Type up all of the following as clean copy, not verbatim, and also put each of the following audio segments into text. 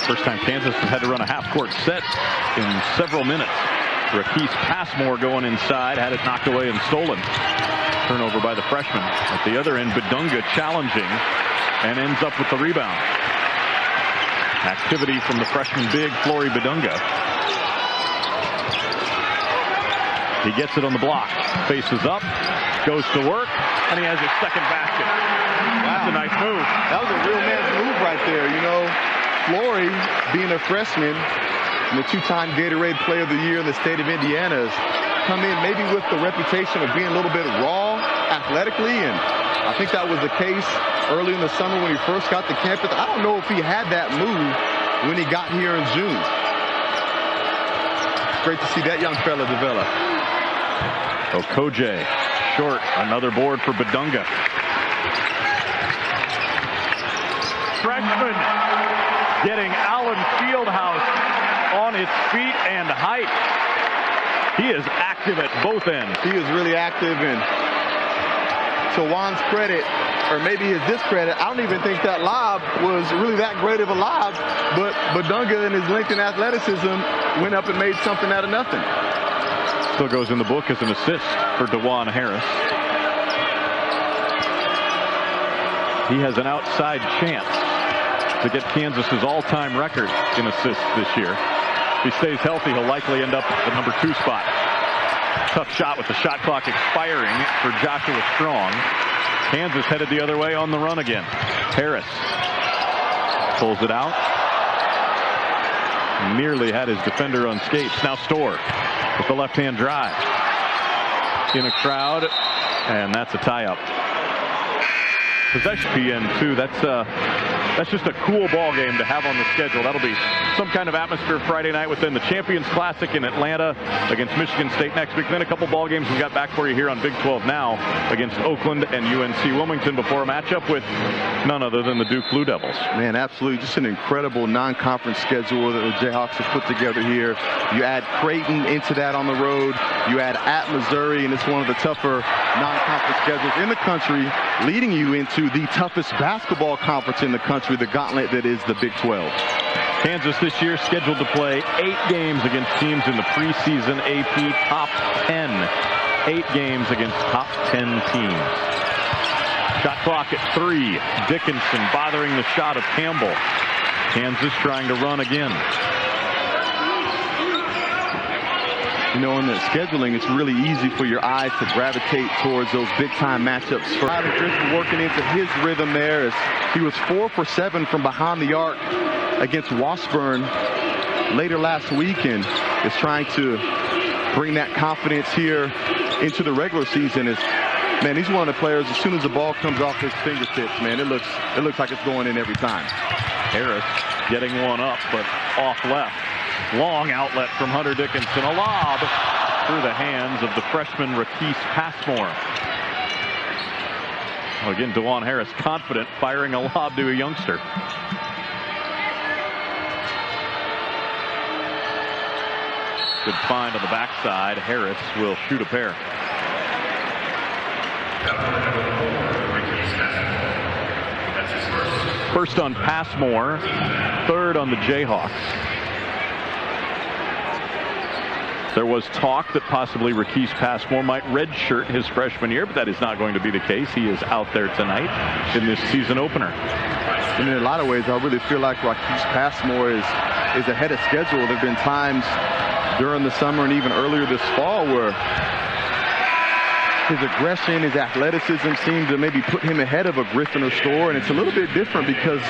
First time Kansas has had to run a half-court set in several minutes. Rakese Passmore going inside, had it knocked away and stolen. Turnover by the freshman. At the other end, Bidunga challenging and ends up with the rebound. Activity from the freshman big, Flory Bidunga. He gets it on the block, faces up, goes to work, and he has his second basket. Wow. That's a nice move. That was a real man's move right there. You know, Flory, being a freshman and the two-time Gatorade Player of the Year in the state of Indiana, has come in maybe with the reputation of being a little bit raw athletically, and I think that was the case early in the summer when he first got to campus. I don't know if he had that move when he got here in June. It's great to see that young fella develop. Okoje short, another board for Bidunga. Freshman getting Allen Fieldhouse on its feet and height. He is active at both ends. He is really active, and to Juan's credit, or maybe his discredit, I don't even think that lob was really that great of a lob, but Bidunga in his length and athleticism went up and made something out of nothing. Still goes in the book as an assist for DeJuan Harris. He has an outside chance to get Kansas's all-time record in assists this year. If he stays healthy, he'll likely end up at the number 2 spot. Tough shot with the shot clock expiring for Joshua Strong. Kansas headed the other way on the run again. Harris pulls it out. Nearly had his defender on skates. Now Storr with the left-hand drive. In a crowd, and that's a tie-up. Possession PN2, that's just a cool ball game to have on the schedule. That'll be some kind of atmosphere Friday night within the Champions Classic in Atlanta against Michigan State next week. Then a couple ball games we got back for you here on Big 12 Now against Oakland and UNC Wilmington before a matchup with none other than the Duke Blue Devils. Man, absolutely. Just an incredible non-conference schedule that the Jayhawks have put together here. You add Creighton into that on the road. You add at Missouri, and it's one of the tougher non-conference schedules in the country, leading you into the toughest basketball conference in the country, the gauntlet that is the Big 12. Kansas this year scheduled to play 8 games against teams in the preseason AP top 10. 8 games against top 10 teams. Shot clock at 3. Dickinson bothering the shot of Campbell. Kansas trying to run again. You know, in the scheduling, it's really easy for your eyes to gravitate towards those big-time matchups. Ryland Griffin working into his rhythm there as he was 4 for 7 from behind the arc against Washburn later last week, and is trying to bring that confidence here into the regular season. Man, he's one of the players, as soon as the ball comes off his fingertips, man, it looks like it's going in every time. Harris getting one up, but off left. Long outlet from Hunter Dickinson. A lob through the hands of the freshman Rakese Passmore. Well, again, DeJuan Harris confident firing a lob to a youngster. Good find on the backside. Harris will shoot a pair. First on Passmore, third on the Jayhawks. There was talk that possibly Rakese Passmore might redshirt his freshman year, but that is not going to be the case. He is out there tonight in this season opener. And in a lot of ways, I really feel like Rakese Passmore is ahead of schedule. There have been times during the summer and even earlier this fall where his aggression, his athleticism seemed to maybe put him ahead of a Griffin or Storr, and it's a little bit different because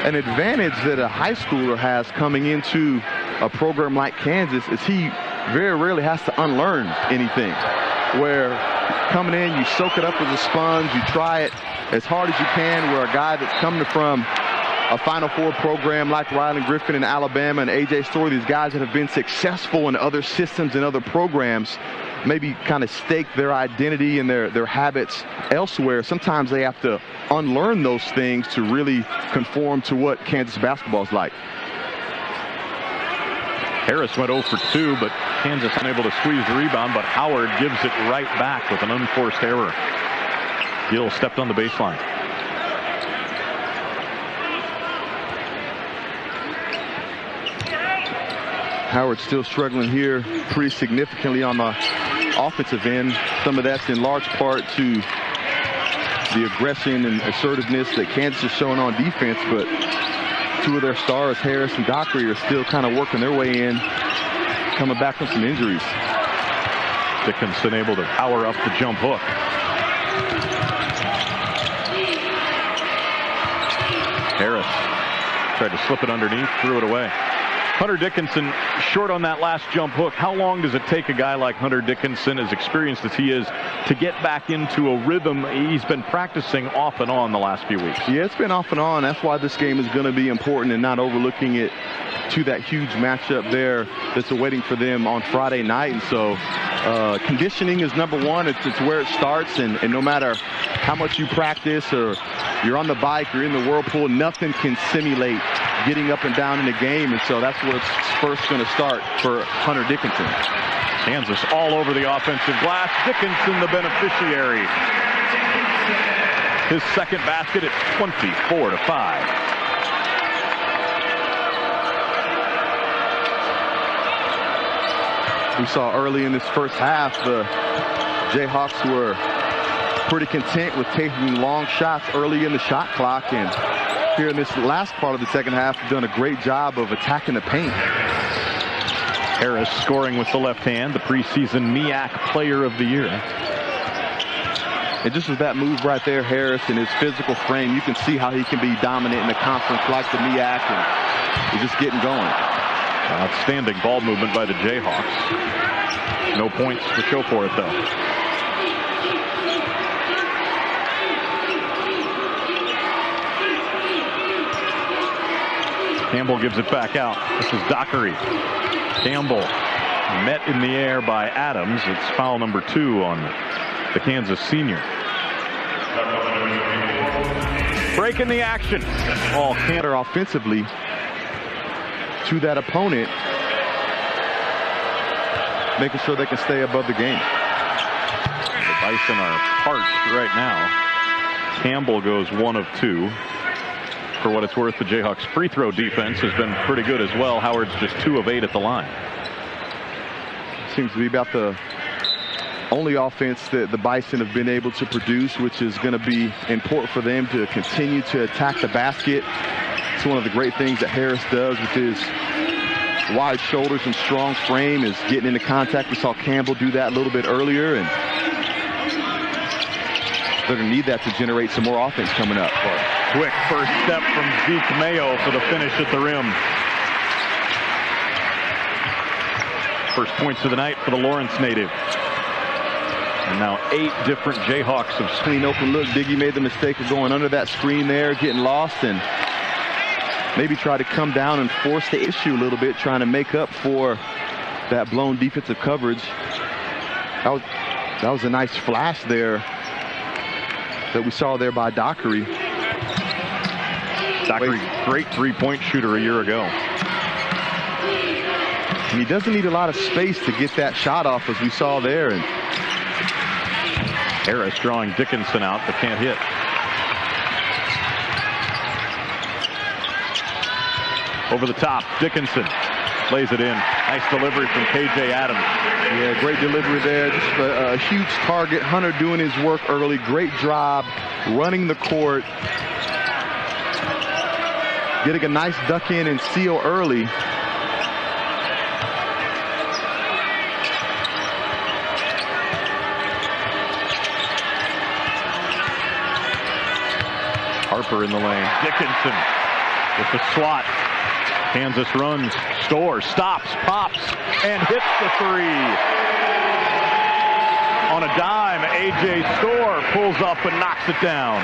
an advantage that a high schooler has coming into a program like Kansas is he very rarely has to unlearn anything. Where coming in, you soak it up as a sponge, you try it as hard as you can, where a guy that's coming from a Final Four program like Ryland Griffin in Alabama and A.J. Storr, these guys that have been successful in other systems and other programs, maybe kind of stake their identity and their habits elsewhere. Sometimes they have to unlearn those things to really conform to what Kansas basketball is like. Harris went 0 for 2, but Kansas unable to squeeze the rebound, but Howard gives it right back with an unforced error. Gill stepped on the baseline. Howard still struggling here pretty significantly on the offensive end. Some of that's in large part to the aggression and assertiveness that Kansas is showing on defense, but two of their stars, Harris and Dockery, are still kind of working their way in, coming back from some injuries. Dickinson able to power up the jump hook. Harris tried to slip it underneath, threw it away. Hunter Dickinson short on that last jump hook. How long does it take a guy like Hunter Dickinson, as experienced as he is, to get back into a rhythm? He's been practicing off and on the last few weeks. Yeah, it's been off and on. That's why this game is going to be important, and not overlooking it to that huge matchup there that's awaiting for them on Friday night. And so conditioning is number one. It's where it starts, and no matter how much you practice or you're on the bike, you're in the whirlpool, nothing can simulate getting up and down in the game, and so that's where it's first going to start for Hunter Dickinson. Kansas all over the offensive glass. Dickinson the beneficiary. His second basket at 24-5. We saw early in this first half the Jayhawks were pretty content with taking long shots early in the shot clock, and here in this last part of the second half, have done a great job of attacking the paint. Harris scoring with the left hand, the preseason MEAC Player of the Year. And just with that move right there, Harris, and his physical frame, you can see how he can be dominant in a conference like the MEAC, and he's just getting going. Outstanding ball movement by the Jayhawks. No points to show for it, though. Campbell gives it back out. This is Dockery. Campbell met in the air by Adams. It's foul number 2 on the Kansas senior. Breaking the action. All Cantor offensively to that opponent, making sure they can stay above the game. The Bison are parched right now. Campbell goes 1 of 2. For what it's worth, the Jayhawks free throw defense has been pretty good as well. Howard's just 2 of 8 at the line. Seems to be about the only offense that the Bison have been able to produce, which is going to be important for them to continue to attack the basket. It's one of the great things that Harris does with his wide shoulders and strong frame, is getting into contact. We saw Campbell do that a little bit earlier, and they're going to need that to generate some more offense coming up. Quick first step from Zeke Mayo for the finish at the rim. First points of the night for the Lawrence native. And now 8 different Jayhawks have clean open look. Diggy made the mistake of going under that screen there, getting lost, and maybe try to come down and force the issue a little bit, trying to make up for that blown defensive coverage. That was a nice flash there that we saw there by Dockery. Dockery, great three-point shooter a year ago. And he doesn't need a lot of space to get that shot off, as we saw there. And Harris drawing Dickinson out, but can't hit. Over the top, Dickinson lays it in. Nice delivery from KJ Adams. Yeah, great delivery there. Just a huge target. Hunter doing his work early. Great job running the court. Getting a nice duck in and seal early. Harper in the lane. Dickinson with the swat. Kansas runs. Storr stops, pops, and hits the 3. On a dime, A.J. Storr pulls up and knocks it down.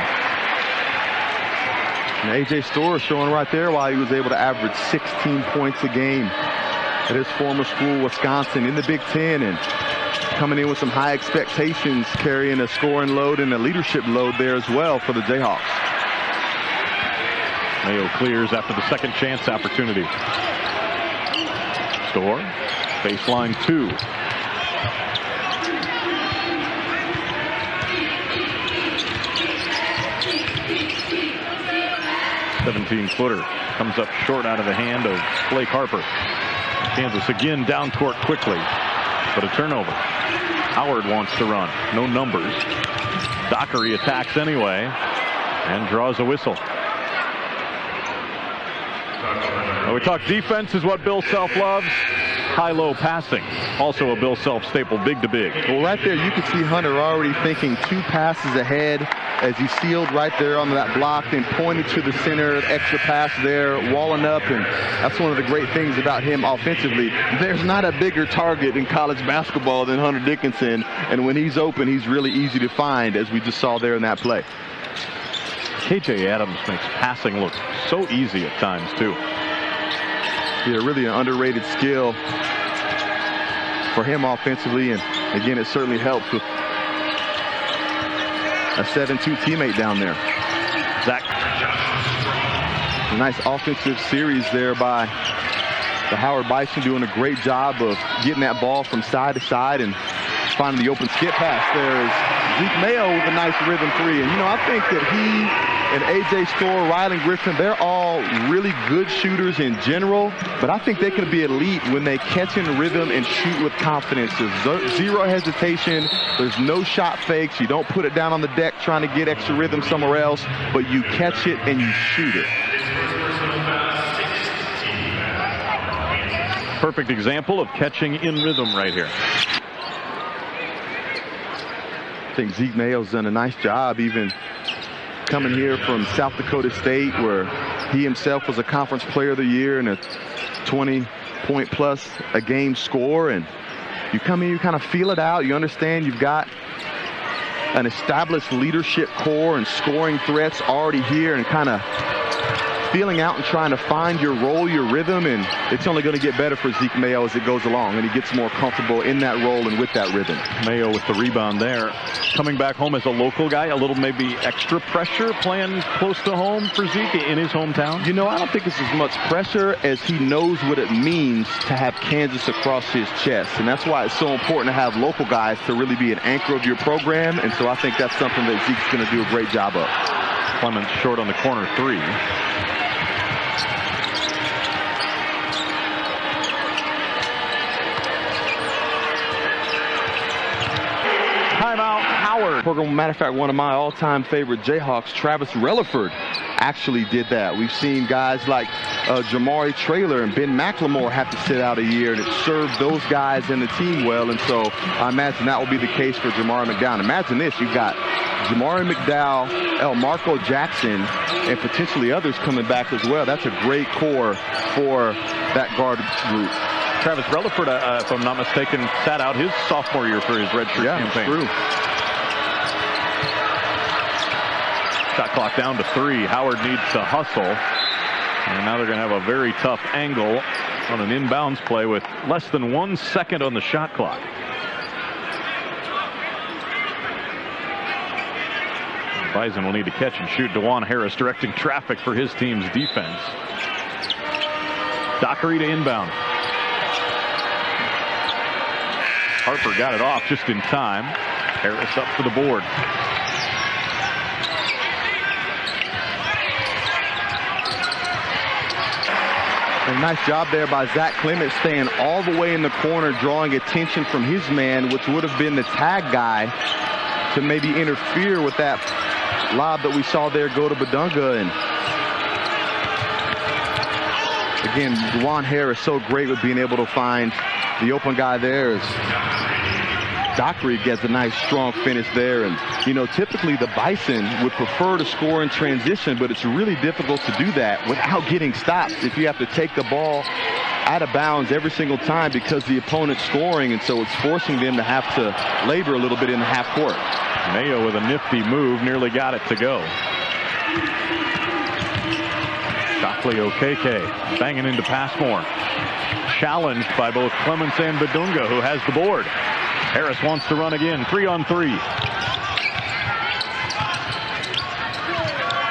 And A.J. Storr showing right there why he was able to average 16 points a game at his former school, Wisconsin, in the Big Ten, and coming in with some high expectations, carrying a scoring load and a leadership load there as well for the Jayhawks. Mayo clears after the second chance opportunity. Storr, baseline 2. .17-footer comes up short out of the hand of Blake Harper. Kansas again down court quickly, but a turnover. Howard wants to run. No numbers. Dockery attacks anyway and draws a whistle. Now we talk defense is what Bill Self loves. High-low passing, also a Bill Self staple, big to big. Well, right there you can see Hunter already thinking 2 passes ahead as he sealed right there on that block, then pointed to the center, extra pass there, walling up, and that's one of the great things about him offensively. There's not a bigger target in college basketball than Hunter Dickinson, and when he's open, he's really easy to find, as we just saw there in that play. KJ Adams makes passing look so easy at times, too. Yeah, really an underrated skill for him offensively, and again, it certainly helps with a 7-2 teammate down there. Zach. A nice offensive series there by the Howard Bison, doing a great job of getting that ball from side to side and finding the open skip pass. There is Zeke Mayo with a nice rhythm 3, and I think that he and A.J. Storr, Rylan Griffin, they're all really good shooters in general, but I think they can be elite when they catch in rhythm and shoot with confidence. There's zero hesitation. There's no shot fakes. You don't put it down on the deck trying to get extra rhythm somewhere else, but you catch it and you shoot it. Perfect example of catching in rhythm right here. I think Zeke Mayo's done a nice job, even coming here from South Dakota State, where he himself was a conference player of the year and a 20-point-plus a game score. And you come in, you kind of feel it out. You understand you've got an established leadership core and scoring threats already here, and kind of feeling out and trying to find your role, your rhythm, and it's only going to get better for Zeke Mayo as it goes along, and he gets more comfortable in that role and with that rhythm. Mayo with the rebound there. Coming back home as a local guy, a little maybe extra pressure playing close to home for Zeke in his hometown? I don't think it's as much pressure as he knows what it means to have Kansas across his chest, and that's why it's so important to have local guys to really be an anchor of your program, and so I think that's something that Zeke's going to do a great job of. Clements short on the corner 3. Timeout, Howard. Matter of fact, one of my all-time favorite Jayhawks, Travis Relaford, actually did that. We've seen guys like Jamari Traylor and Ben McLemore have to sit out a year, and it served those guys and the team well, and so I imagine that will be the case for Jamari McDowell. Imagine this, you've got Jamari McDowell, Elmarko Jackson, and potentially others coming back as well. That's a great core for that guard group. Travis Relaford, if I'm not mistaken, sat out his sophomore year for his redshirt campaign. True. Shot clock down to 3. Howard needs to hustle. And now they're going to have a very tough angle on an inbounds play with less than 1 second on the shot clock. Bison will need to catch and shoot. DeJuan Harris directing traffic for his team's defense. Dockery to inbound. Harper got it off just in time. Harris up for the board. A nice job there by Zach Clements, staying all the way in the corner, drawing attention from his man, which would have been the tag guy, to maybe interfere with that lob that we saw there go to Badunga. And again, DeJuan Harris so great with being able to find the open guy there. As Dockery gets a nice strong finish there. And typically the Bison would prefer to score in transition, but it's really difficult to do that without getting stops if you have to take the ball out of bounds every single time because the opponent's scoring, and so it's forcing them to have to labor a little bit in the half court. Mayo with a nifty move, nearly got it to go. Shockley Okeke banging into Passmore. Challenged by both Clements and Badunga, who has the board. Harris wants to run again. 3-on-3.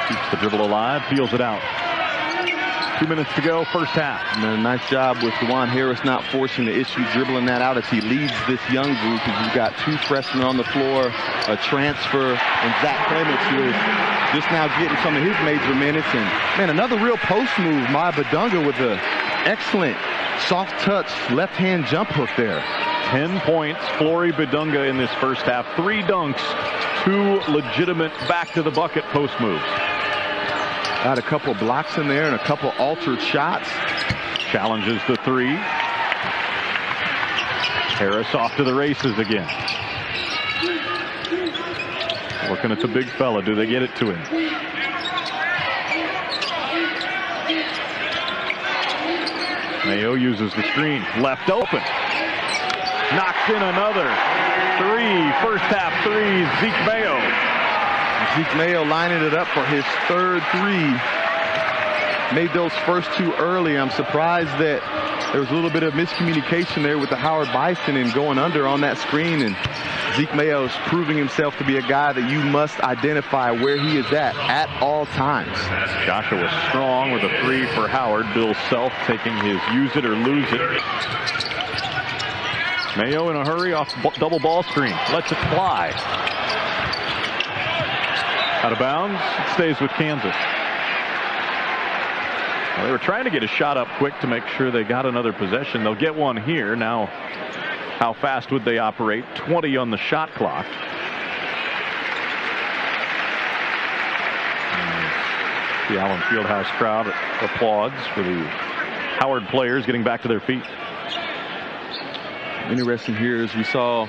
Keeps the dribble alive, feels it out. 2 minutes to go, first half. And a nice job with DeJuan Harris not forcing the issue, dribbling that out as he leads this young group. As you've got 2 freshmen on the floor, a transfer, and Zach Clements, who is just now getting some of his major minutes. And man, another real post move by Badunga with the excellent soft touch left-hand jump hook there. 10 points, Flory Bidunga in this first half. 3 dunks, 2 legitimate back-to-the-bucket post moves. Got a couple blocks in there and a couple altered shots. Challenges the 3. Harris off to the races again. Looking at the big fella. Do they get it to him? Mayo uses the screen. Left open. Knocks in another 3. First half threes. Zeke Mayo. Zeke Mayo lining it up for his 3rd 3. Made those first 2 early. I'm surprised that there was a little bit of miscommunication there with the Howard Bison and going under on that screen. And Zeke Mayo is proving himself to be a guy that you must identify where he is at all times. Joshua Strong with a 3 for Howard. Bill Self taking his use it or lose it. Mayo in a hurry off double ball screen. Lets it fly. Out of bounds. Stays with Kansas. Well, they were trying to get a shot up quick to make sure they got another possession. They'll get one here. Now, how fast would they operate? 20 on the shot clock. The Allen Fieldhouse crowd applauds for the Howard players getting back to their feet. Interesting here as we saw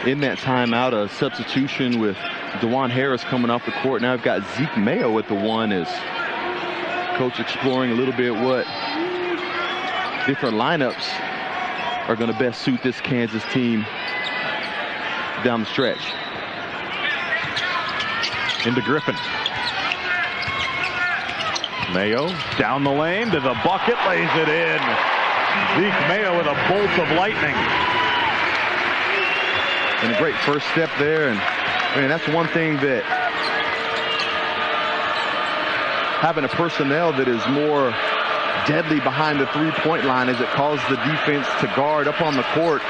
in that timeout a substitution with DeJuan Harris coming off the court. Now I've got Zeke Mayo at the 1 as coach exploring a little bit what different lineups are going to best suit this Kansas team down the stretch. Into Griffin. Mayo down the lane to the bucket, lays it in. Zeke Mayo with a bolt of lightning. And a great first step there. And man, that's one thing that having a personnel that is more deadly behind the three-point line as it calls the defense to guard up on the court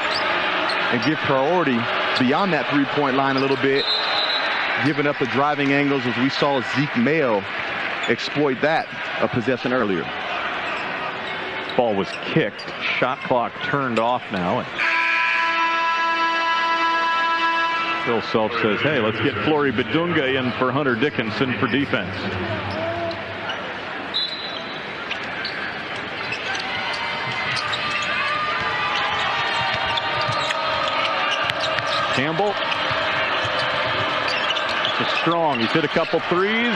and give priority beyond that three-point line a little bit, giving up the driving angles as we saw Zeke Mayo exploit that a possession earlier. Ball was kicked. Shot clock turned off now. Phil Self says, hey, let's get Flory Bidunga in for Hunter Dickinson for defense. Campbell. It's Strong. He's hit a couple threes.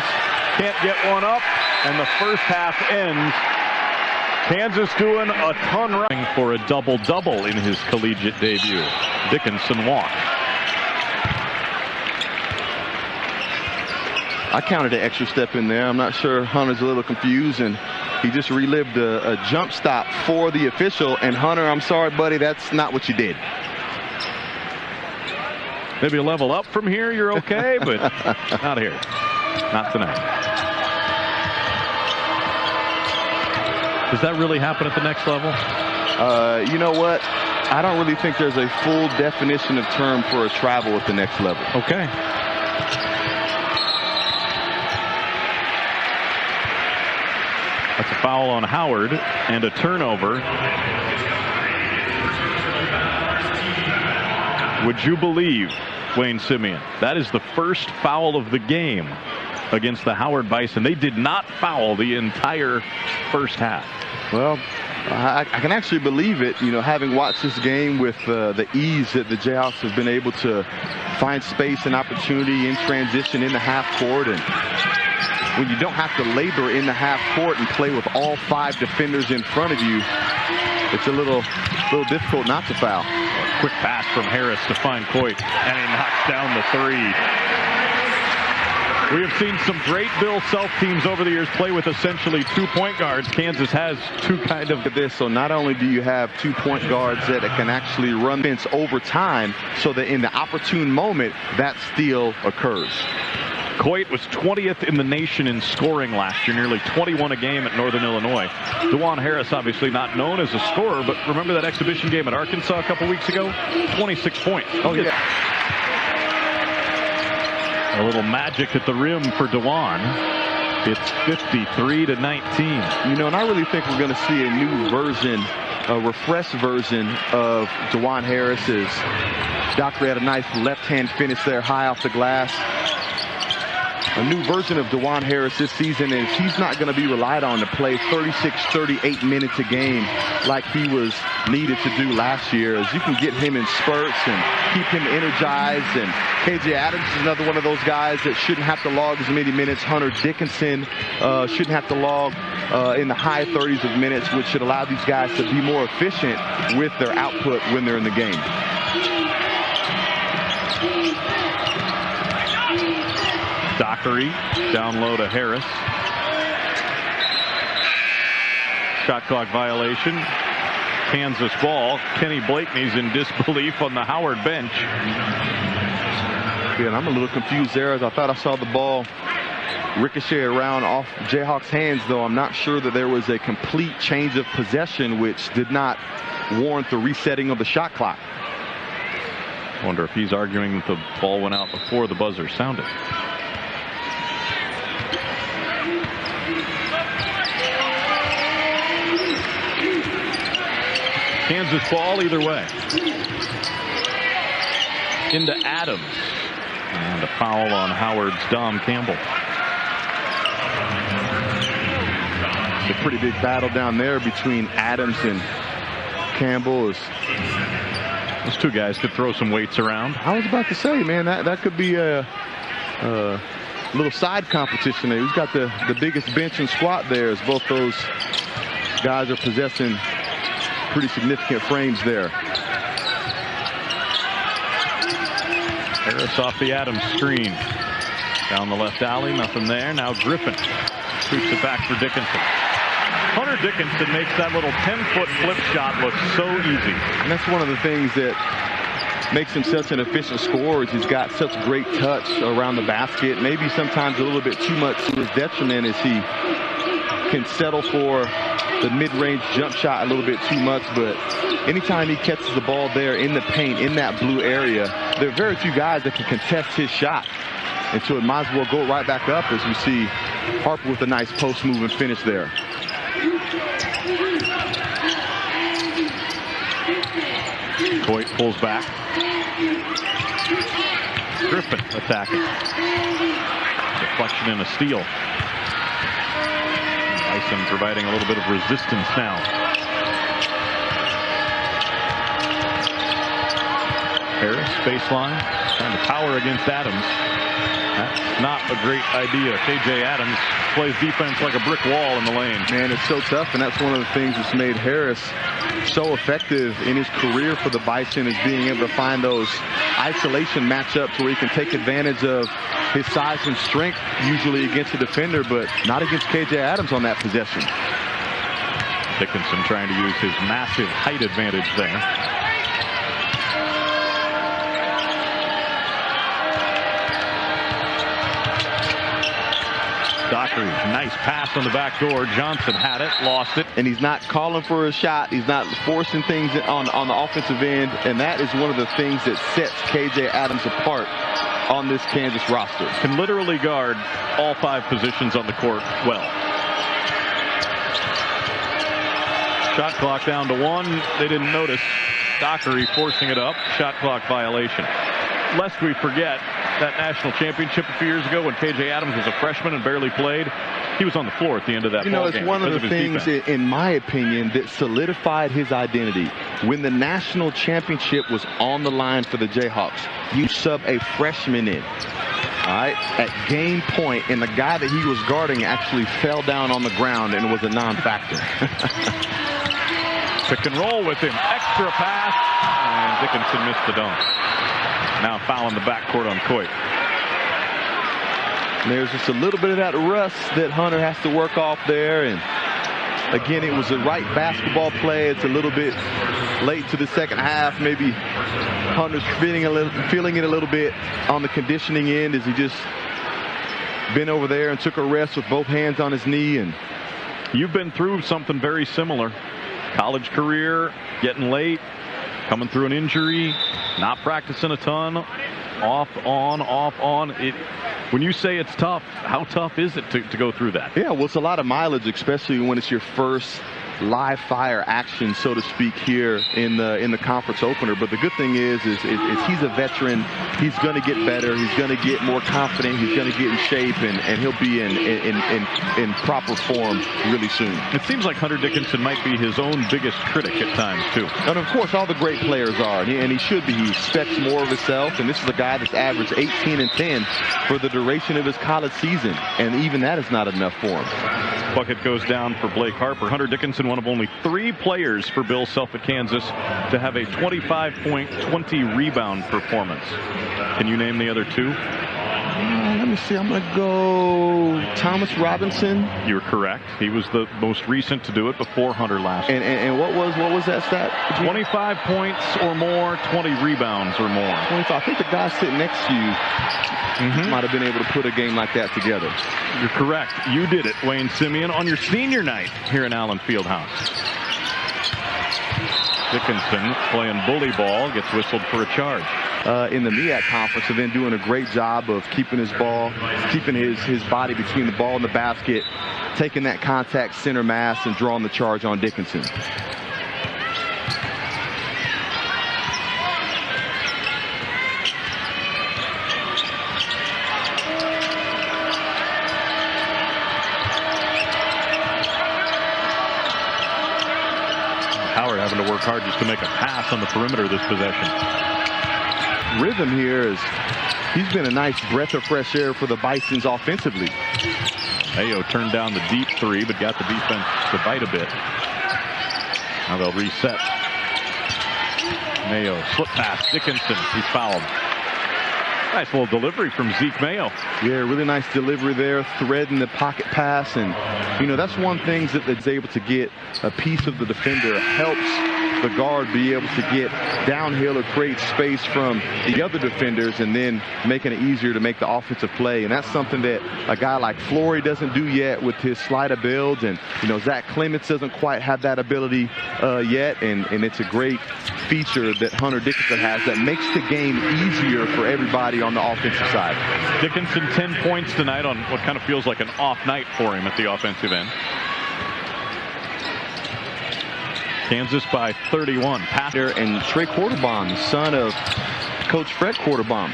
Can't get one up. And the first half ends. Kansas doing a ton running for a double-double in his collegiate debut. Dickinson walked. I counted an extra step in there. I'm not sure Hunter's a little confused, and he just relived a jump stop for the official. And Hunter, I'm sorry, buddy, that's not what you did. Maybe a level up from here, you're okay, but not here. Not tonight. Does that really happen at the next level? You know what? I don't really think there's a full definition of term for a travel at the next level. Okay. That's a foul on Howard and a turnover. Would you believe, Wayne Simeon, that is the first foul of the game against the Howard Bison. They did not foul the entire first half. Well, I can actually believe it, you know, having watched this game with the ease that the Jayhawks have been able to find space and opportunity in transition in the half court. And when you don't have to labor in the half court and play with all 5 defenders in front of you, it's a little difficult not to foul. Quick pass from Harris to find Coit, and he knocks down the 3. We have seen some great Bill Self teams over the years play with essentially 2 point guards. Kansas has 2 kind of this. So not only do you have 2 point guards that can actually run fence over time, so that in the opportune moment that steal occurs. Coit was 20th in the nation in scoring last year, nearly 21 a game at Northern Illinois. DeJuan Harris obviously not known as a scorer, but remember that exhibition game at Arkansas a couple weeks ago? 26 points. Oh, yeah. A little magic at the rim for DeJuan. It's 53-19. You know, and I really think we're going to see a new version, a refreshed version of Dajuan Harris. Dockery had a nice left-hand finish there, high off the glass. A new version of Dajuan Harris this season is he's not going to be relied on to play 36, 38 minutes a game like he was needed to do last year, as you can get him in spurts and keep him energized. And KJ Adams is another one of those guys that shouldn't have to log as many minutes. Hunter Dickinson shouldn't have to log in the high 30s of minutes, which should allow these guys to be more efficient with their output when they're in the game. Dockery down low to Harris. Shot clock violation. Kansas ball. Kenny Blakeney's in disbelief on the Howard bench. Yeah, and I'm a little confused there, as I thought I saw the ball ricochet around off Jayhawks' hands, though I'm not sure that there was a complete change of possession, which did not warrant the resetting of the shot clock. I wonder if he's arguing that the ball went out before the buzzer sounded. Kansas ball either way. Into Adams. And a foul on Howard's Dom Campbell. It's a pretty big battle down there between Adams and Campbell. Those two guys could throw some weights around. I was about to say, man, that could be a little side competition there. Who's got the biggest bench and squat there, as both those guys are possessing pretty significant frames there. Harris off the Adams screen. Down the left alley, nothing there. Now Griffin shoots it back for Dickinson. Hunter Dickinson makes that little 10-foot flip shot look so easy. And that's one of the things that makes him such an efficient scorer. He's got such great touch around the basket. Maybe sometimes a little bit too much to his detriment, as he can settle for the mid-range jump shot a little bit too much. But anytime he catches the ball there in the paint, in that blue area, there are very few guys that can contest his shot. And so it might as well go right back up, as we see Harper with a nice post move and finish there. Coit pulls back. Griffin attacking. Deflection and a steal. Bison providing a little bit of resistance now. Harris, baseline, trying to power against Adams. That's not a great idea. KJ Adams plays defense like a brick wall in the lane. Man, it's so tough, and that's one of the things that's made Harris so effective in his career for the Bison, is being able to find those isolation matchups where he can take advantage of his size and strength, usually against a defender, but not against KJ Adams on that possession. Dickinson trying to use his massive height advantage there. Dockery, nice pass on the back door. Johnson had it, lost it. And he's not calling for a shot. He's not forcing things on the offensive end. And that is one of the things that sets KJ Adams apart on this Kansas roster. Can literally guard all 5 positions on the court well. Shot clock down to 1. They didn't notice. Dockery forcing it up. Shot clock violation. Lest we forget that national championship a few years ago when KJ Adams was a freshman and barely played, he was on the floor at the end of that ball game. It's one of the things, in my opinion, that solidified his identity. When the national championship was on the line for the Jayhawks, you sub a freshman in, all right, at game point, and the guy that he was guarding actually fell down on the ground and was a non-factor. Pick and roll with him. Extra pass, and Dickinson missed the dunk. Now foul in the backcourt on Coit. There's just a little bit of that rust that Hunter has to work off there. And again, it was the right basketball play. It's a little bit late to the second half. Maybe Hunter's feeling it a little bit on the conditioning end, as he just been over there and took a rest with both hands on his knee. And you've been through something very similar. College career, getting late, coming through an injury, not practicing a ton, off on. When you say it's tough, how tough is it to go through that? Yeah, well, it's a lot of mileage, especially when it's your first live fire action, so to speak, here in the conference opener. But the good thing is he's a veteran. He's going to get better. He's going to get more confident. He's going to get in shape, and he'll be in proper form really soon. It seems like Hunter Dickinson might be his own biggest critic at times too. And of course, all the great players are, and he should be. He expects more of himself, and this is a guy that's averaged 18 and 10 for the duration of his college season, and even that is not enough for him. Bucket goes down for Blake Harper. Hunter Dickinson, one of only 3 players for Bill Self at Kansas to have a 25-point, 20-rebound performance. Can you name the other 2? Let me see. I'm going to go Thomas Robinson. You're correct. He was the most recent to do it before Hunter last year. And what was that stat? 25 points or more, 20 rebounds or more. 25. I think the guy sitting next to you might have been able to put a game like that together. You're correct. You did it, Wayne Simeon, on your senior night here in Allen Fieldhouse. Dickinson playing bully ball, gets whistled for a charge. In the MEAC conference, have been doing a great job of keeping his body between the ball and the basket, taking that contact center mass and drawing the charge on Dickinson. Howard having to work hard just to make a pass on the perimeter of this possession. Rhythm here is he's been a nice breath of fresh air for the Bisons offensively. Mayo turned down the deep 3, but got the defense to bite a bit. Now they'll reset. Mayo slip pass. Dickinson, he's fouled. Nice little delivery from Zeke Mayo. Yeah, really nice delivery there, threading the pocket pass. And, that's one thing that is able to get a piece of the defender, helps the guard be able to get downhill or create space from the other defenders, and then making it easier to make the offensive play. And that's something that a guy like Flory doesn't do yet with his slider build. And, Zach Clements doesn't quite have that ability yet. And it's a great feature that Hunter Dickinson has that makes the game easier for everybody on the offensive side. Dickinson 10 points tonight on what kind of feels like an off night for him at the offensive end. Kansas by 31. Passer and Trey Quarterbaum, son of Coach Fred Quarterbaum.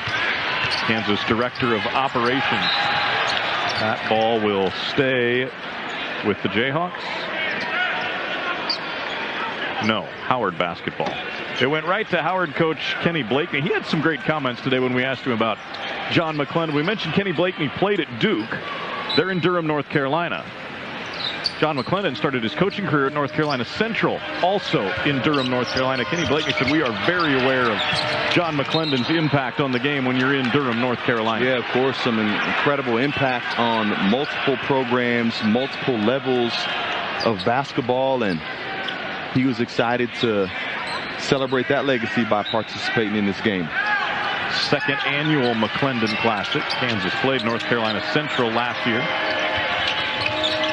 Kansas Director of Operations. That ball will stay with the Jayhawks. No, Howard basketball. It went right to Howard coach Kenny Blakeney. He had some great comments today when we asked him about John McClendon. We mentioned Kenny Blakeney played at Duke. They're in Durham, North Carolina. John McClendon started his coaching career at North Carolina Central, also in Durham, North Carolina. Kenny Blakeney said, we are very aware of John McClendon's impact on the game when you're in Durham, North Carolina. Yeah, of course, some incredible impact on multiple programs, multiple levels of basketball, and he was excited to celebrate that legacy by participating in this game. Second annual McClendon Classic. Kansas played North Carolina Central last year.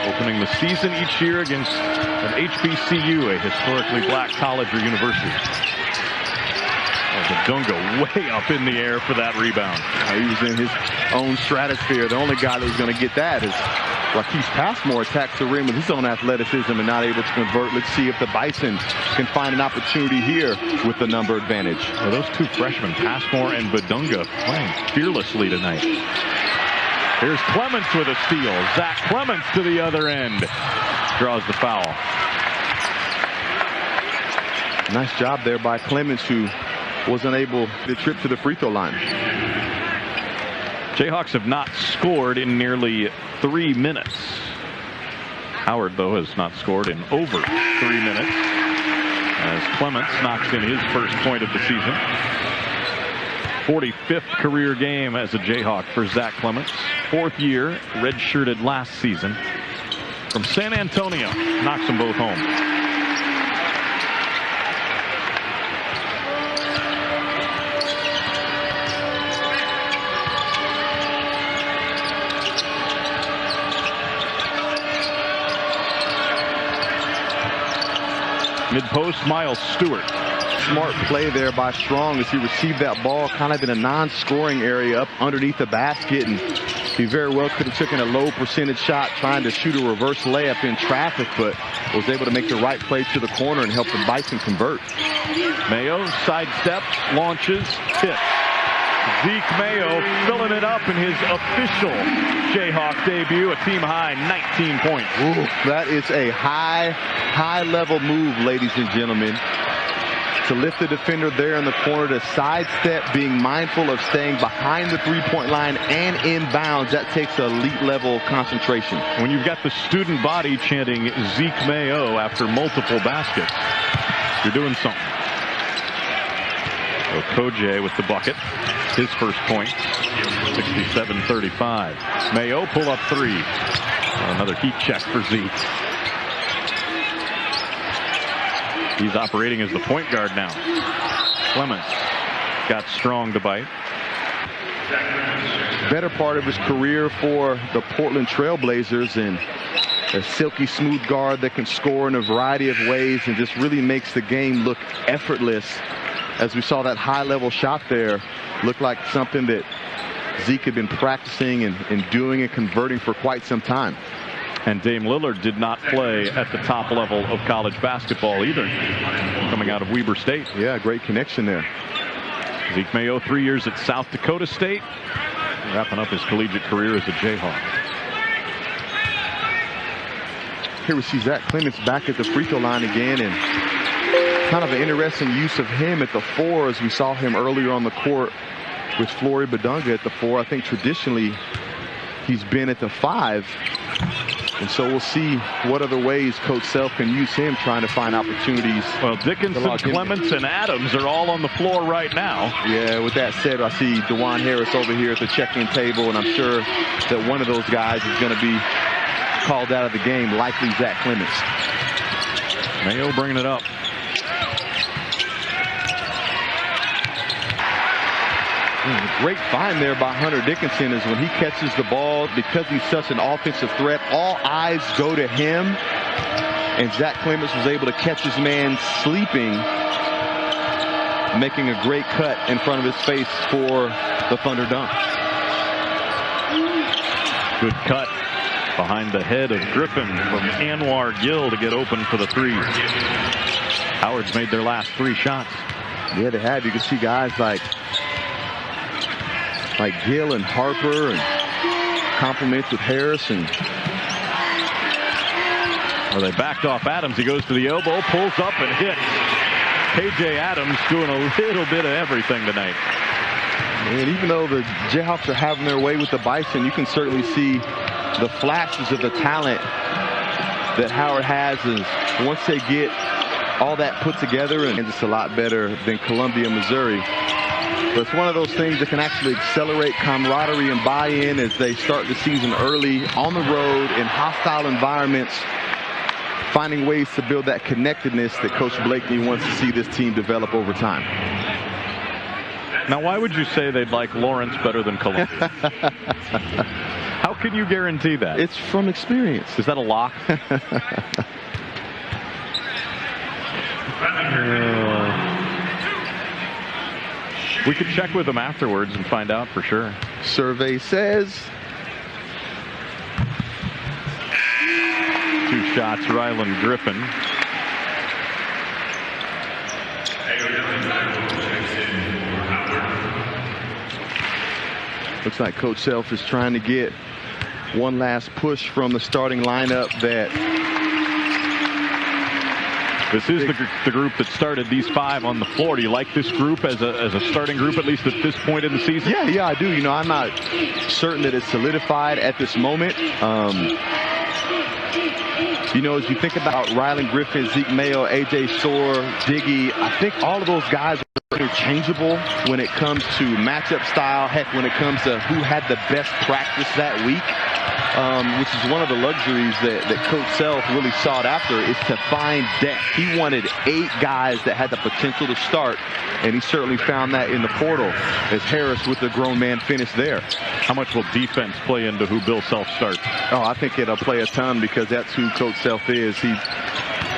Opening the season each year against an HBCU, a historically black college or university. Badunga way up in the air for that rebound. He was in his own stratosphere. The only guy that was going to get that is Marquise Passmore. Attacks the rim with his own athleticism and not able to convert. Let's see if the Bison can find an opportunity here with the number advantage. Well, those two freshmen, Passmore and Badunga, playing fearlessly tonight. Here's Clements with a steal. Zach Clements to the other end. Draws the foul. Nice job there by Clements, who wasn't able to trip to the free throw line. Jayhawks have not scored in nearly 3 minutes. Howard, though, has not scored in over 3 minutes, as Clements knocks in his first point of the season. 45th career game as a Jayhawk for Zach Clements. 4th year, redshirted last season. From San Antonio, knocks them both home. Mid-post, Miles Stewart. Smart play there by Strong as he received that ball kind of in a non-scoring area up underneath the basket, and he very well could have taken a low percentage shot trying to shoot a reverse layup in traffic, but was able to make the right play to the corner and help the Bison convert. Mayo sidesteps, launches, hits. Zeke Mayo filling it up in his official Jayhawk debut, a team-high 19 points. Ooh, that is a high-level move, ladies and gentlemen. To lift the defender there in the corner, to sidestep, being mindful of staying behind the three-point line and inbounds, that takes elite level concentration. When you've got the student body chanting Zeke Mayo after multiple baskets, you're doing something. So Kojay with the bucket, his first point, 67-35. Mayo pull up three. Another heat check for Zeke. He's operating as the point guard now. Clements got Strong to bite. Better part of his career for the Portland Trailblazers, and a silky smooth guard that can score in a variety of ways and just really makes the game look effortless. As we saw that high-level shot there, looked like something that Zeke had been practicing and doing and converting for quite some time. And Dame Lillard did not play at the top level of college basketball either, coming out of Weber State. Yeah, great connection there. Zeke Mayo, 3 years at South Dakota State, wrapping up his collegiate career as a Jayhawk. Here we see Zach Clements back at the free throw line again, and kind of an interesting use of him at the 4 as we saw him earlier on the court with Flory Badunga at the 4. I think traditionally he's been at the 5. And so we'll see what other ways Coach Self can use him, trying to find opportunities. Well, Dickinson, Clements, and Adams are all on the floor right now. Yeah, with that said, I see DeJuan Harris over here at the check-in table, and I'm sure that one of those guys is going to be called out of the game, likely Zach Clements. Mayo bringing it up. Great find there by Hunter Dickinson is when he catches the ball, because he's such an offensive threat, all eyes go to him, and Zach Clements was able to catch his man sleeping, making a great cut in front of his face for the Thunder dunk. Good cut behind the head of Griffin from Anwar Gill to get open for the 3. Howard's made their last 3 shots. Yeah, they have. You can see guys like Gill and Harper, and compliments with Harrison. Well, they backed off Adams. He goes to the elbow, pulls up and hits. KJ Adams doing a little bit of everything tonight. And even though the Jayhawks are having their way with the Bison, you can certainly see the flashes of the talent that Howard has, is once they get all that put together, and it's a lot better than Columbia, Missouri. But it's one of those things that can actually accelerate camaraderie and buy-in as they start the season early on the road in hostile environments, finding ways to build that connectedness that Coach Blakeney wants to see this team develop over time. Now, why would you say they'd like Lawrence better than Columbia? How can you guarantee that? It's from experience. Is that a lock? We could check with them afterwards and find out for sure. Survey says 2 shots, Ryland Griffin. Looks like Coach Self is trying to get one last push from the starting lineup. That this is the group that started these 5 on the floor. Do you like this group as a starting group, at least at this point in the season? Yeah, I do. You know, I'm not certain that it's solidified at this moment. You know, as you think about Ryland Griffin, Zeke Mayo, A.J. Storr, Diggy, I think all of those guys are interchangeable when it comes to matchup style. Heck, when it comes to who had the best practice that week, which is one of the luxuries that Coach Self really sought after, is to find depth. He wanted 8 guys that had the potential to start, and he certainly found that in the portal as Harris with the grown man finish there. How much will defense play into who Bill Self starts? Oh, I think it'll play a ton, because that's who Coach Self is. He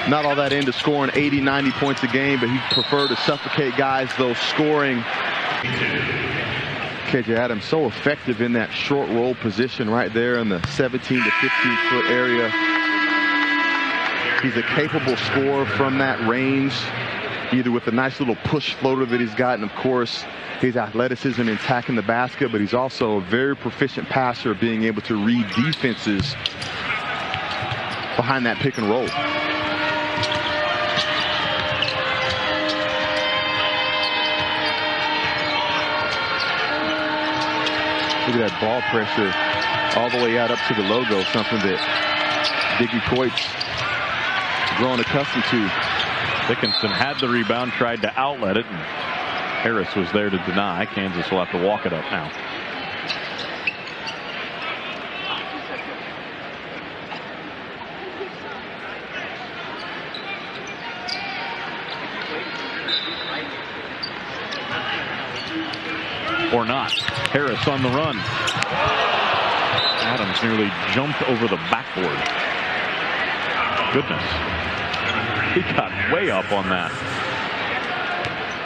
not all that into scoring 80, 90 points a game, but he preferred to suffocate guys, though, scoring. KJ Adams so effective in that short roll position right there in the 17 to 15-foot area. He's a capable scorer from that range, either with a nice little push floater that he's got, and of course his athleticism in attacking the basket, but he's also a very proficient passer, being able to read defenses behind that pick and roll. Look at that ball pressure all the way out up to the logo, something that Diggy Coit's grown accustomed to. Dickinson had the rebound, tried to outlet it, and Harris was there to deny. Kansas will have to walk it up now. Or not. Harris on the run. Adams nearly jumped over the backboard. Goodness. He got way up on that.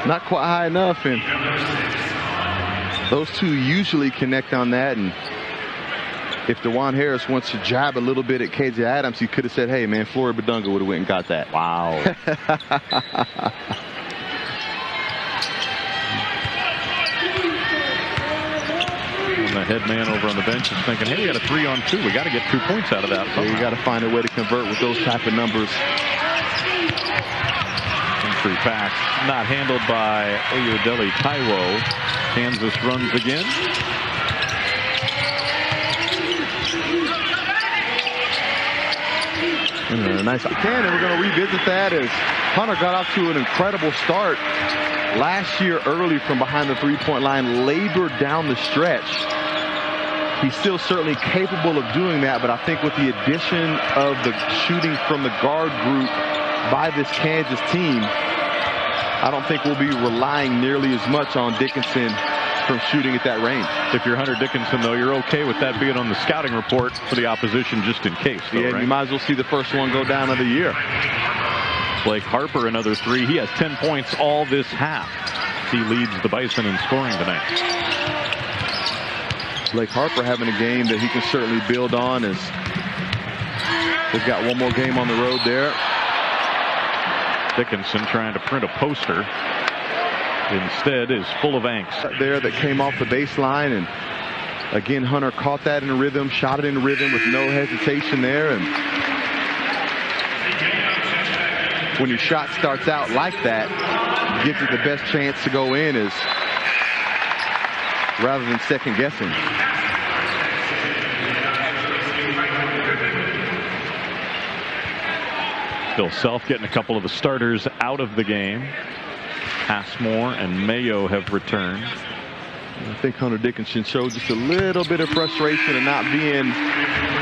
Not quite high enough, and those two usually connect on that. And if DeJuan Harris wants to jab a little bit at KJ Adams, he could have said, hey man, Flory Badunga would have went and got that. Wow. The head man over on the bench is thinking, hey, we got a 3-on-2. We got to get 2 points out of that. So you got to find a way to convert with those type of numbers. Entry pass not handled by Oyodele Taiwo. Kansas runs again. Nice. And we're going to revisit that as Hunter got off to an incredible start last year early from behind the three-point line, labored down the stretch. He's still certainly capable of doing that, but I think with the addition of the shooting from the guard group by this Kansas team, I don't think we'll be relying nearly as much on Dickinson from shooting at that range. If you're Hunter Dickinson, though, you're okay with that being on the scouting report for the opposition just in case, though, yeah, right? You might as well see the first one go down of the year. Blake Harper, another 3. He has 10 points all this half. He leads the Bison in scoring tonight. Blake Harper having a game that he can certainly build on, as they've got one more game on the road there. Dickinson trying to print a poster. Instead is full of angst. There that came off the baseline, and again Hunter caught that in a rhythm, shot it in a rhythm with no hesitation there. And when your shot starts out like that, gives it the best chance to go in, is rather than second guessing. Bill Self getting a couple of the starters out of the game. Passmore and Mayo have returned. I think Hunter Dickinson showed just a little bit of frustration in not being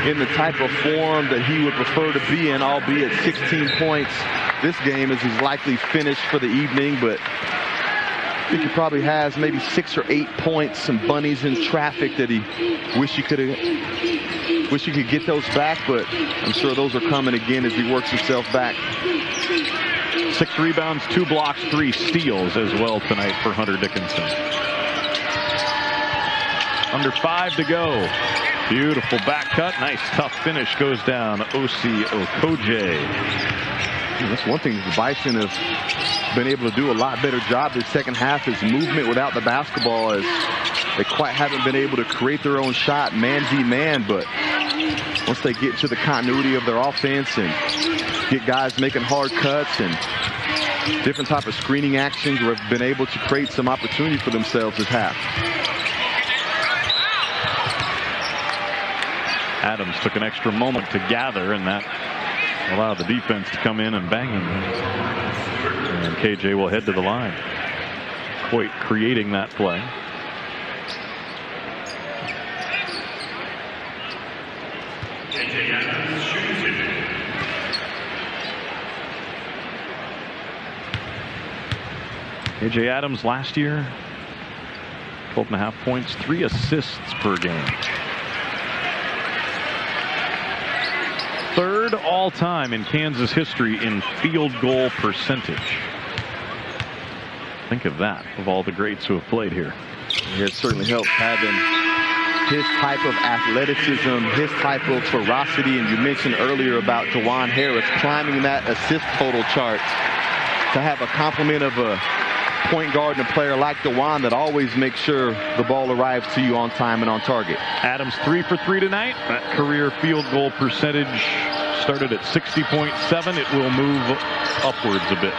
in the type of form that he would prefer to be in, albeit 16 points this game is his likely finish for the evening, but I think he probably has maybe 6 or 8 points, some bunnies in traffic that he wish he could get those back, but I'm sure those are coming again as he works himself back. 6 rebounds, 2 blocks, 3 steals as well tonight for Hunter Dickinson. Under 5 to go. Beautiful back cut. Nice tough finish goes down. Osi Okoje. That's one thing the Bison have been able to do a lot better job this second half is movement without the basketball, as they quite haven't been able to create their own shot man v man, but once they get to the continuity of their offense and get guys making hard cuts and different type of screening actions, where have been able to create some opportunity for themselves this half. Adams took an extra moment to gather, and that allowed the defense to come in and bang him. And KJ will head to the line. Coit creating that play. KJ Adams last year, 12.5 points, 3 assists per game. 3rd all all-time in Kansas history in field goal percentage. Think of that, of all the greats who have played here. It certainly helps having his type of athleticism, his type of ferocity, and you mentioned earlier about Dajuan Harris climbing that assist total chart. To have a complement of a point guard and a player like Dajuan that always makes sure the ball arrives to you on time and on target. Adams 3 for 3 tonight. That career field goal percentage started at 60.7. It will move upwards a bit.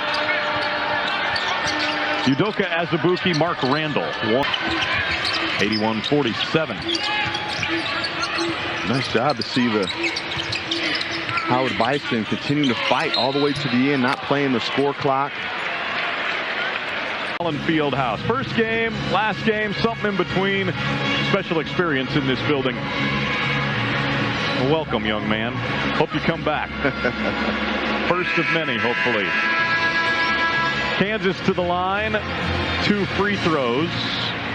Udoka Azubuike, Mark Randall, 81-47. Nice job to see the Howard Bison continuing to fight all the way to the end, not playing the score clock. Allen Fieldhouse. First game, last game, something in between. Special experience in this building. Welcome, young man. Hope you come back. First of many, hopefully. Kansas to the line. 2 free throws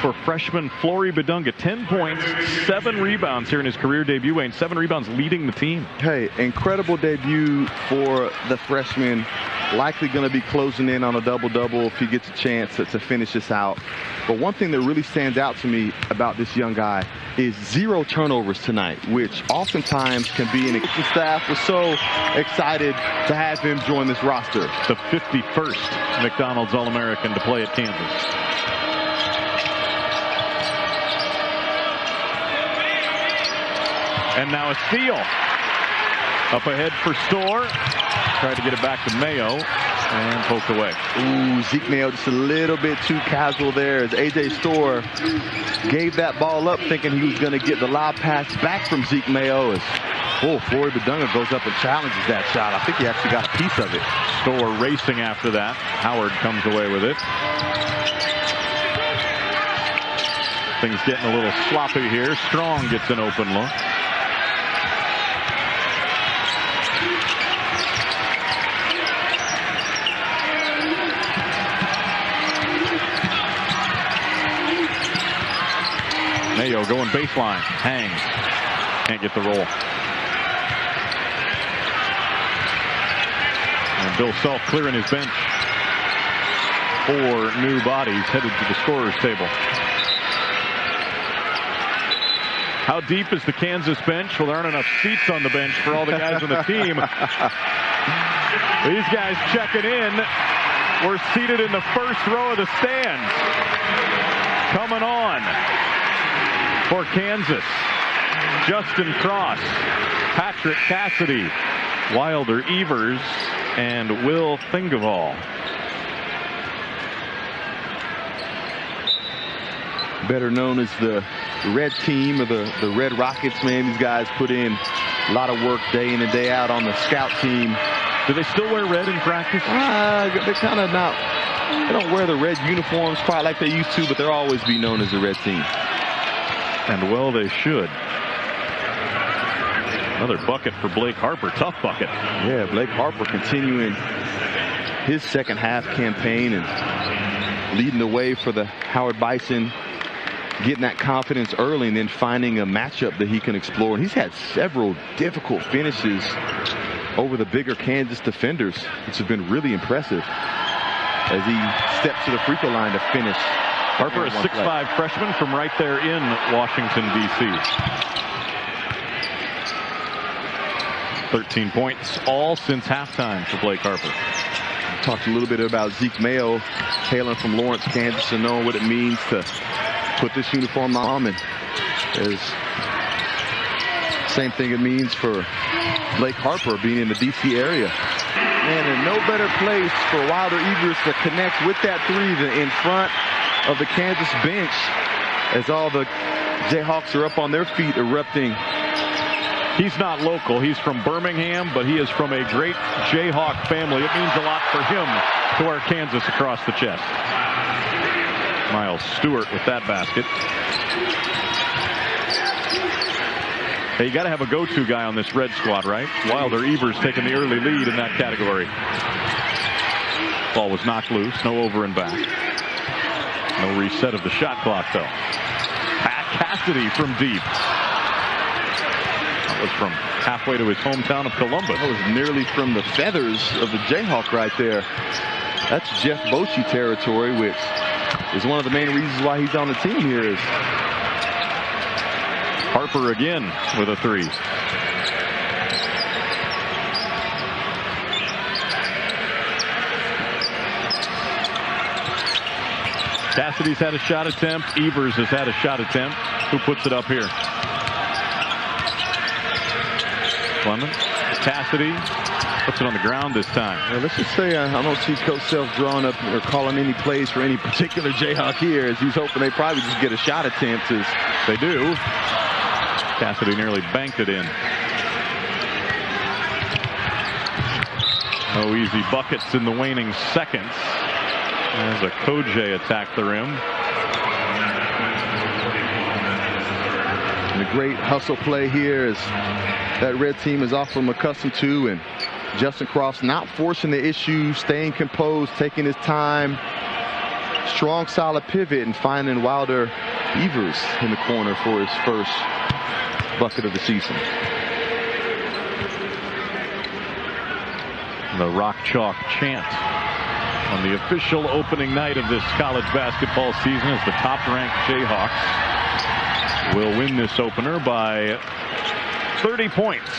for freshman Flory Bidunga. 10 points, 7 rebounds here in his career debut, Wayne. 7 rebounds, leading the team. Hey, incredible debut for the freshman. Likely going to be closing in on a double-double if he gets a chance to finish this out. But one thing that really stands out to me about this young guy is 0 turnovers tonight, which oftentimes can be the staff was so excited to have him join this roster. The 51st McDonald's All-American to play at Kansas. And now a steal. Up ahead for Storr. Tried to get it back to Mayo and poked away. Ooh, Zeke Mayo just a little bit too casual there as A.J. Storr gave that ball up thinking he was going to get the lob pass back from Zeke Mayo. As Flory Bidunga goes up and challenges that shot. I think he actually got a piece of it. Storr racing after that. Howard comes away with it. Things getting a little sloppy here. Strong gets an open look. Mayo going baseline, hangs, can't get the roll. And Bill Self clearing his bench. 4 new bodies headed to the scorer's table. How deep is the Kansas bench? Well, there aren't enough seats on the bench for all the guys on the team. These guys checking in. We're seated in the first row of the stands. Coming on for Kansas, Justin Cross, Patrick Cassidy, Wilder Evers, and Will Thingevall. Better known as the Red Team or the Red Rockets, man. These guys put in a lot of work day in and day out on the scout team. Do they still wear red in practice? They're kind of not. They don't wear the red uniforms quite like they used to, but they'll always be known as the Red Team. And well, they should. Another bucket for Blake Harper. Tough bucket. Yeah, Blake Harper continuing his second half campaign and leading the way for the Howard Bison, getting that confidence early and then finding a matchup that he can explore. And he's had several difficult finishes over the bigger Kansas defenders, which have been really impressive as he steps to the free throw line to finish. Harper, a 6'5" freshman from right there in Washington, D.C. 13 points, all since halftime for Blake Harper. Talked a little bit about Zeke Mayo, hailing from Lawrence, Kansas, and knowing what it means to put this uniform on. And is same thing it means for Blake Harper being in the D.C. area. Man, and no better place for Wilder Evers to connect with that three than in front of the Kansas bench as all the Jayhawks are up on their feet erupting. He's not local. He's from Birmingham, but he is from a great Jayhawk family. It means a lot for him to wear Kansas across the chest. Miles Stewart with that basket. Hey, you got to have a go-to guy on this red squad, right? Wilder Evers taking the early lead in that category. Ball was knocked loose. No over and back. No reset of the shot clock, though. Pat Cassidy from deep. That was from halfway to his hometown of Columbus. That was nearly from the feathers of the Jayhawk right there. That's Jeff Bochy territory, which is one of the main reasons why he's on the team here. Is Harper again with a three. Cassidy's had a shot attempt. Evers has had a shot attempt. Who puts it up here? Clemens. Cassidy puts it on the ground this time. Well, let's just say I don't see Coach Self drawing up or calling any plays for any particular Jayhawk here, as he's hoping they probably just get a shot attempt. As they do. Cassidy nearly banked it in. No easy buckets in the waning seconds as a Kojay attacked the rim. And the great hustle play here is that red team is often accustomed to, and Justin Cross not forcing the issue, staying composed, taking his time. Strong, solid pivot, and finding Wilder Evers in the corner for his first bucket of the season. The Rock Chalk chant on the official opening night of this college basketball season as the top-ranked Jayhawks will win this opener by 30 points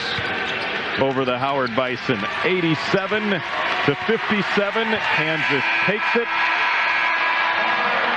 over the Howard Bison. 87-57. Kansas takes it.